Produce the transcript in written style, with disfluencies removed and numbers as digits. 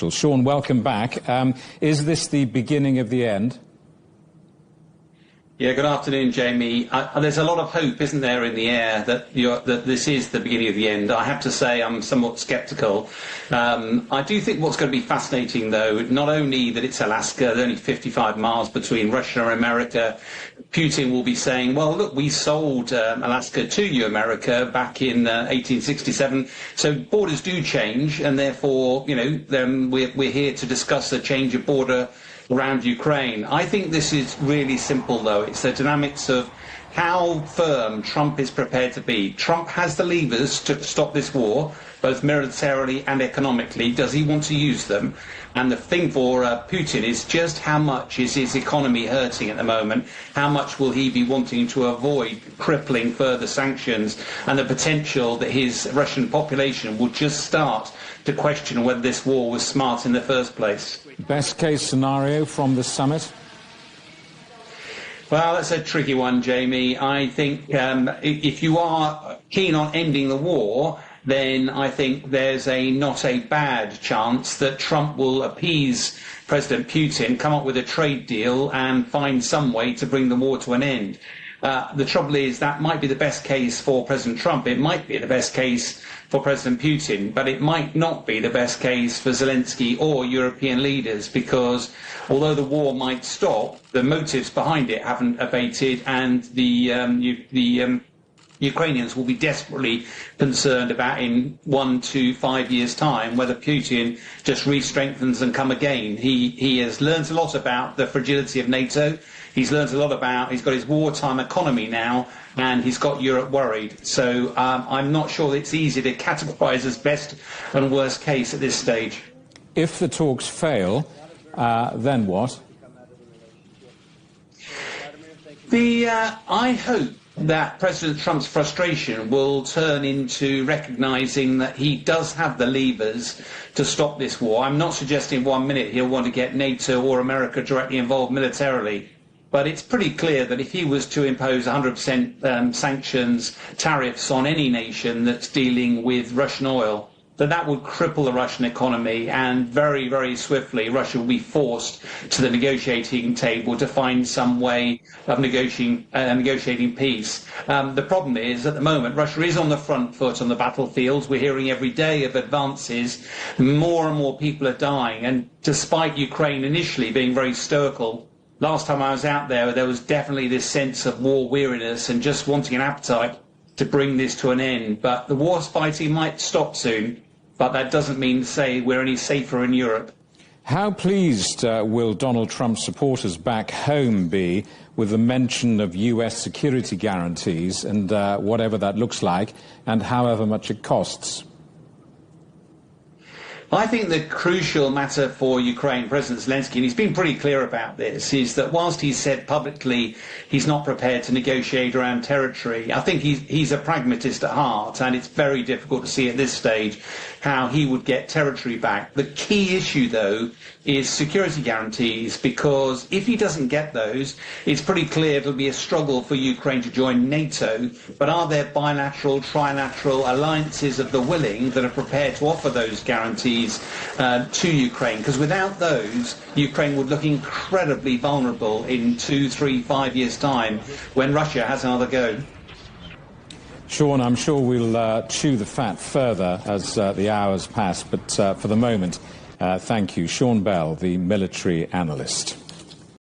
Vice-Marshal. Sean, welcome back. Is this the beginning of the end? Yeah, good afternoon, Jamie. There's a lot of hope, isn't there, in the air that this is the beginning of the end. I have to say I'm somewhat sceptical. I do think what's going to be fascinating, though, not only that it's Alaska, there's only 55 miles between Russia and America. Putin will be saying, well, look, we sold Alaska to you, America, back in 1867. So borders do change, and therefore, you know, we're here to discuss a change of border around Ukraine. I think this is really simple, though. It's the dynamics of how firm Trump is prepared to be. Trump has the levers to stop this war, both militarily and economically. Does he want to use them? And the thing for Putin is just how much is his economy hurting at the moment? How much will he be wanting to avoid crippling further sanctions and the potential that his Russian population will just start to question whether this war was smart in the first place? Best case scenario from the summit? Well, that's a tricky one, Jamie. I think if you are keen on ending the war, then I think there's not a bad chance that Trump will appease President Putin, come up with a trade deal and find some way to bring the war to an end. The trouble is that might be the best case for President Trump. It might be the best case for President Putin, but it might not be the best case for Zelensky or European leaders, because although the war might stop, the motives behind it haven't abated, and the Ukrainians will be desperately concerned about in 1 to 5 years' time whether Putin just re-strengthens and come again. He has learned a lot about the fragility of NATO. He's learned a lot about, he's got his wartime economy now, and he's got Europe worried. So I'm not sure that it's easy to categorise as best and worst case at this stage. If the talks fail, then what? I hope that President Trump's frustration will turn into recognising that he does have the levers to stop this war. I'm not suggesting 1 minute he'll want to get NATO or America directly involved militarily, but it's pretty clear that if he was to impose 100% sanctions, tariffs on any nation that's dealing with Russian oil, that would cripple the Russian economy, and very, very swiftly Russia will be forced to the negotiating table to find some way of negotiating peace. The problem is, at the moment, Russia is on the front foot on the battlefields. We're hearing every day of advances. More and more people are dying, and despite Ukraine initially being very stoical, last time I was out there, there was definitely this sense of war weariness and just wanting an appetite to bring this to an end. But the war's fighting might stop soon, but that doesn't mean to say we're any safer in Europe. How pleased will Donald Trump's supporters back home be with the mention of US security guarantees and whatever that looks like and however much it costs? I think the crucial matter for Ukraine, President Zelensky, and he's been pretty clear about this, is that whilst he's said publicly he's not prepared to negotiate around territory, I think he's a pragmatist at heart, and it's very difficult to see at this stage how he would get territory back. The key issue, though, is security guarantees, because if he doesn't get those, it's pretty clear it'll be a struggle for Ukraine to join NATO. But are there bilateral, trilateral alliances of the willing that are prepared to offer those guarantees to Ukraine? Because without those, Ukraine would look incredibly vulnerable in 2, 3, 5 years' time when Russia has another go. Sean, I'm sure we'll chew the fat further as the hours pass, but for the moment, thank you. Sean Bell, the military analyst.